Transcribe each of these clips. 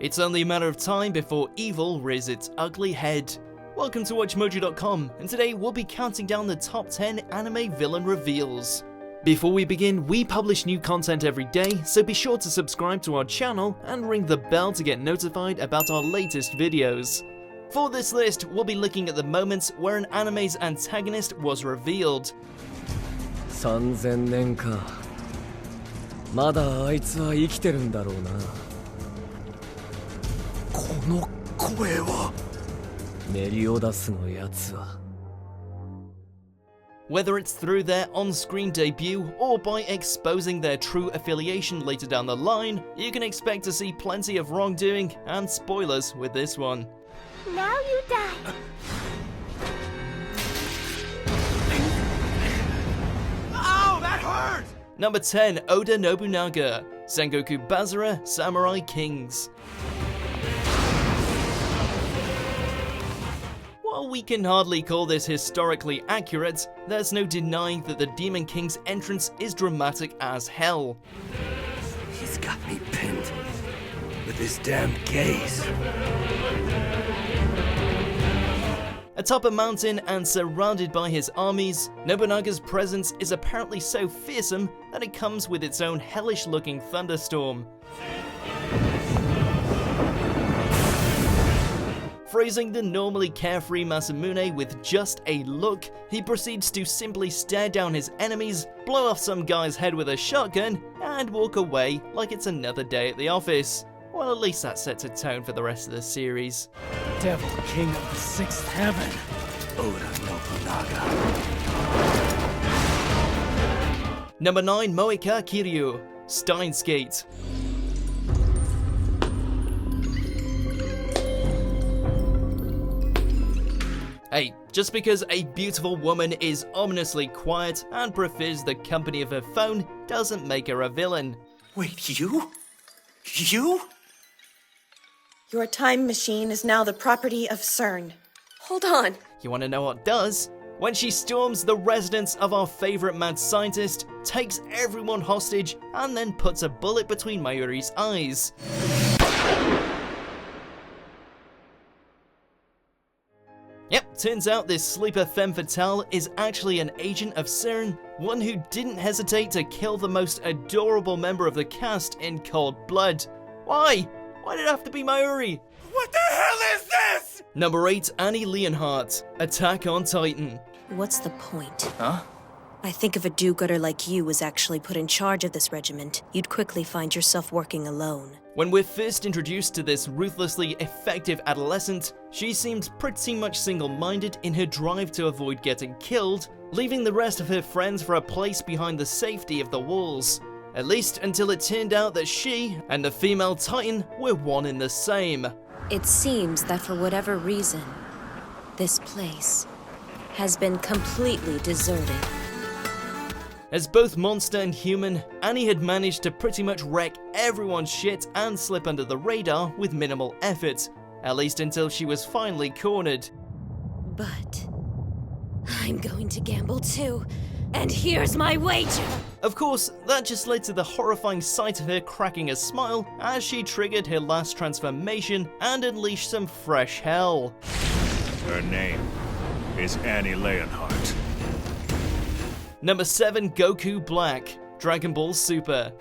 It's only a matter of time before evil rears its ugly head. Welcome to WatchMojo.com, and today we'll be counting down the top 10 anime villain reveals. Before we begin, we publish new content every day, so be sure to subscribe to our channel and ring the bell to get notified about our latest videos. For this list, we'll be looking at the moments where an anime's antagonist was revealed. 3000年か。まだあいつは生きてるんだろうな。この声は。メリオダスのやつは。Whether it's through their on-screen debut or by exposing their true affiliation later down the line, you can expect to see plenty of wrongdoing and spoilers with this one. Now you die. Ow, that hurt! Number 10, Oda Nobunaga, Sengoku Basara, Samurai Kings. While we can hardly call this historically accurate, there's no denying that the Demon King's entrance is dramatic as hell. He's got me pinned with his damn gaze. Atop a mountain and surrounded by his armies, Nobunaga's presence is apparently so fearsome that it comes with its own hellish-looking thunderstorm. Phrasing the normally carefree Masamune with just a look, he proceeds to simply stare down his enemies, blow off some guy's head with a shotgun, and walk away like it's another day at the office. Well, at least that sets a tone for the rest of the series. Devil King of the Sixth Heaven, Oda Nobunaga. Number 9, Moeka Kiryū, Steins Gate. Hey, just because a beautiful woman is ominously quiet and prefers the company of her phone doesn't make her a villain. Wait, you? You? Your time machine is now the property of CERN. Hold on. You wanna know what does? When she storms the residence of our favorite mad scientist, takes everyone hostage, and then puts a bullet between Mayuri's eyes. Yep, turns out this sleeper femme fatale is actually an agent of CERN, one who didn't hesitate to kill the most adorable member of the cast in cold blood. Why? Why did it have to be Mayuri? What the hell is this? Number 8, Annie Leonhart, Attack on Titan. What's the point? Huh? I think if a do-gooder like you was actually put in charge of this regiment, you'd quickly find yourself working alone. When we're first introduced to this ruthlessly effective adolescent, she seemed pretty much single-minded in her drive to avoid getting killed, leaving the rest of her friends for a place behind the safety of the walls. At least until it turned out that she and the female Titan were one and the same. It seems that for whatever reason, this place has been completely deserted. As both monster and human, Annie had managed to pretty much wreck everyone's shit and slip under the radar with minimal effort, at least until she was finally cornered. But I'm going to gamble too, and here's my wager! Of course, that just led to the horrifying sight of her cracking a smile as she triggered her last transformation and unleashed some fresh hell. Her name is Annie Lionheart. Number 7, Goku Black, Dragon Ball Super.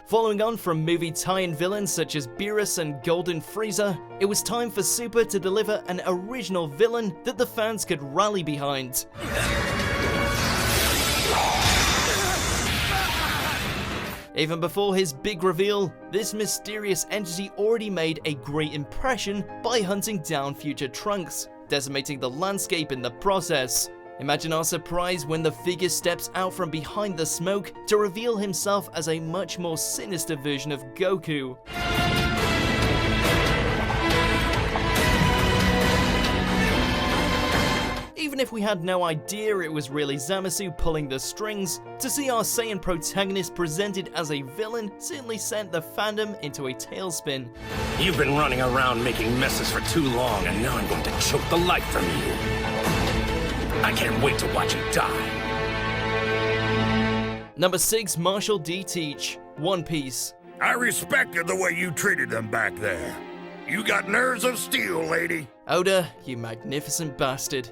Following on from movie tie-in villains such as Beerus and Golden Frieza, it was time for Super to deliver an original villain that the fans could rally behind. Even before his big reveal, this mysterious entity already made a great impression by hunting down future Trunks, decimating the landscape in the process. Imagine our surprise when the figure steps out from behind the smoke to reveal himself as a much more sinister version of Goku. Even if we had no idea it was really Zamasu pulling the strings, to see our Saiyan protagonist presented as a villain certainly sent the fandom into a tailspin. You've been running around making messes for too long, and now I'm going to choke the life from you. I can't wait to watch you die. Number 6, Marshall D. Teach, One Piece. I respected the way you treated them back there. You got nerves of steel, lady. Oda, you magnificent bastard.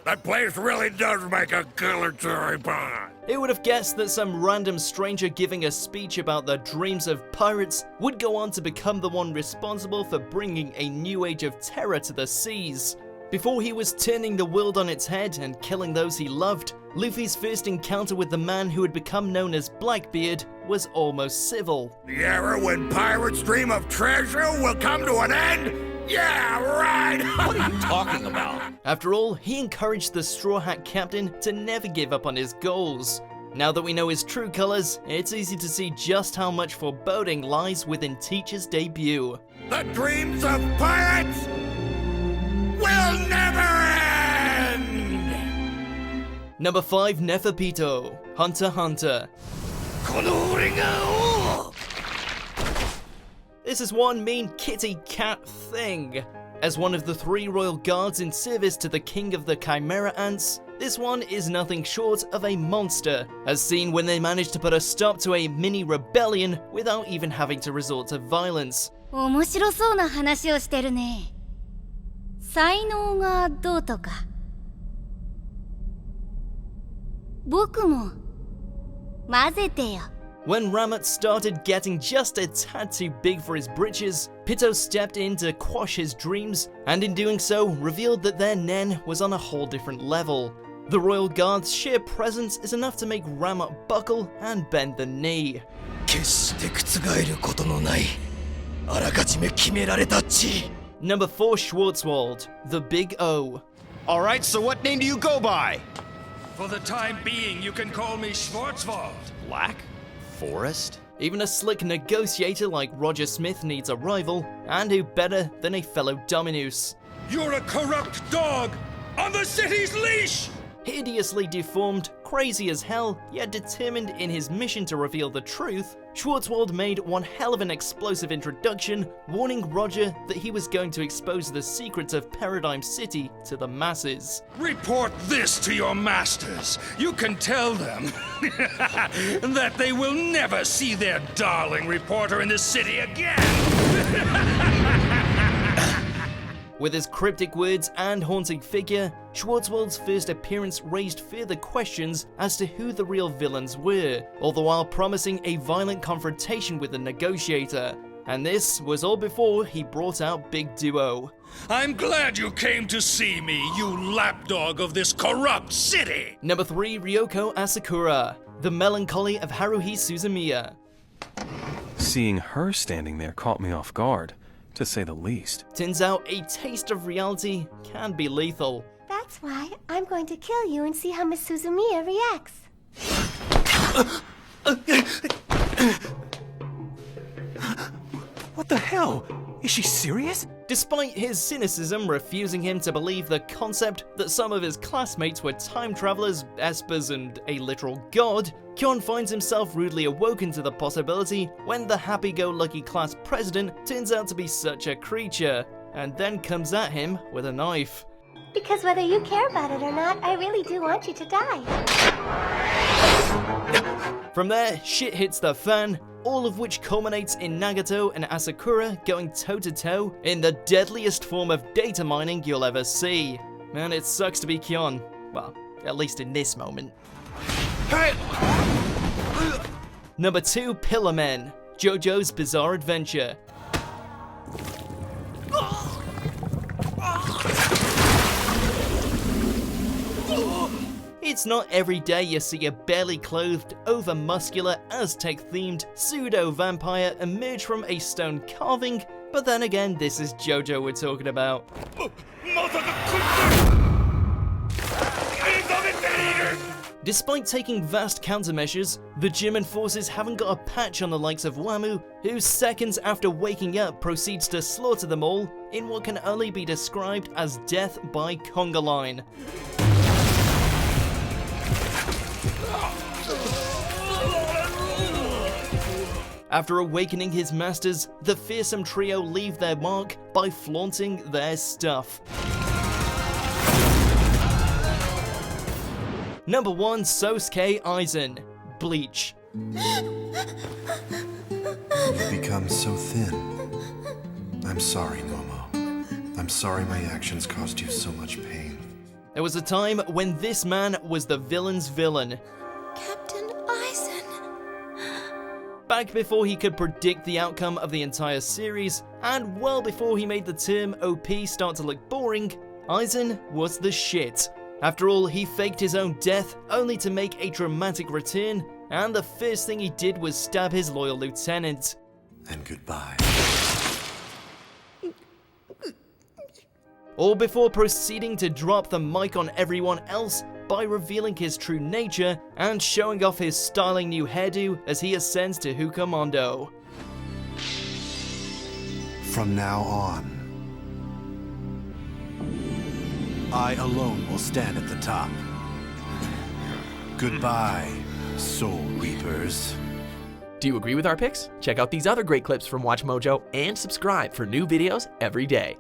That place really does make a killer cherry pie. Who would have guessed that some random stranger giving a speech about the dreams of pirates would go on to become the one responsible for bringing a new age of terror to the seas? Before he was turning the world on its head and killing those he loved, Luffy's first encounter with the man who had become known as Blackbeard was almost civil. The era when pirates dream of treasure will come to an end? Yeah, right! What are you talking about? After all, he encouraged the Straw Hat Captain to never give up on his goals. Now that we know his true colors, it's easy to see just how much foreboding lies within Teach's debut. The dreams of pirates will never end! Number 5, Neferpitou, Hunter x Hunter. This is one mean kitty cat thing. As one of the 3 royal guards in service to the king of the Chimera Ants, this one is nothing short of a monster, as seen when they managed to put a stop to a mini rebellion without even having to resort to violence. 面白そうな話をしてるね。才能がどうとか。僕も混ぜてよ。 When Ramut started getting just a tad too big for his britches, Pitou stepped in to quash his dreams, and in doing so, revealed that their Nen was on a whole different level. The Royal Guard's sheer presence is enough to make Ramut buckle and bend the knee. 決して覆ることのないあらかじめ決められた地。 Number 4, Schwarzwald, the Big O. Alright, so what name do you go by? For the time being, you can call me Schwarzwald. Black? Forest? Even a slick negotiator like Roger Smith needs a rival, and who better than a fellow Dominus? You're a corrupt dog on the city's leash! Hideously deformed, crazy as hell, yet determined in his mission to reveal the truth, Schwarzwald made one hell of an explosive introduction, warning Roger that he was going to expose the secrets of Paradigm City to the masses. Report this to your masters. You can tell them that they will never see their darling reporter in the city again. With his cryptic words and haunting figure, Schwarzwald's first appearance raised further questions as to who the real villains were, all the while promising a violent confrontation with the negotiator. And this was all before he brought out Big Duo. I'm glad you came to see me, you lapdog of this corrupt city! Number 3, Ryoko Asakura, the Melancholy of Haruhi Suzumiya. Seeing her standing there caught me off guard, to say the least. Turns out a taste of reality can be lethal. That's why I'm going to kill you and see how Miss Suzumiya reacts. What the hell? Is she serious? Despite his cynicism refusing him to believe the concept that some of his classmates were time travelers, espers, and a literal god, Kyon finds himself rudely awoken to the possibility when the happy-go-lucky class president turns out to be such a creature, and then comes at him with a knife. Because whether you care about it or not, I really do want you to die. From there, shit hits the fan, all of which culminates in Nagato and Asakura going toe-to-toe in the deadliest form of data mining you'll ever see. And it sucks to be Kyon. Well, at least in this moment. Hey! Number 2, Pillarmen, JoJo's Bizarre Adventure. It's not every day you see a barely clothed, over-muscular, Aztec-themed pseudo-vampire emerge from a stone carving, but then again, this is JoJo we're talking about. Despite taking vast countermeasures, the German forces haven't got a patch on the likes of Wham, who seconds after waking up proceeds to slaughter them all in what can only be described as death by conga line. After awakening his masters, the fearsome trio leave their mark by flaunting their stuff. Number 1, Souske Aizen, Bleach. You've become so thin. I'm sorry, Momo. I'm sorry my actions caused you so much pain. There was a time when this man was the villain's villain. Captain Aizen. Back before he could predict the outcome of the entire series, and well before he made the term OP start to look boring, Aizen was the shit. After all, he faked his own death only to make a dramatic return, and the first thing he did was stab his loyal lieutenant. And goodbye. All before proceeding to drop the mic on everyone else by revealing his true nature and showing off his styling new hairdo as he ascends to Hukamondo. From now on, I alone will stand at the top. Goodbye, Soul Reapers. Do you agree with our picks? Check out these other great clips from WatchMojo and subscribe for new videos every day.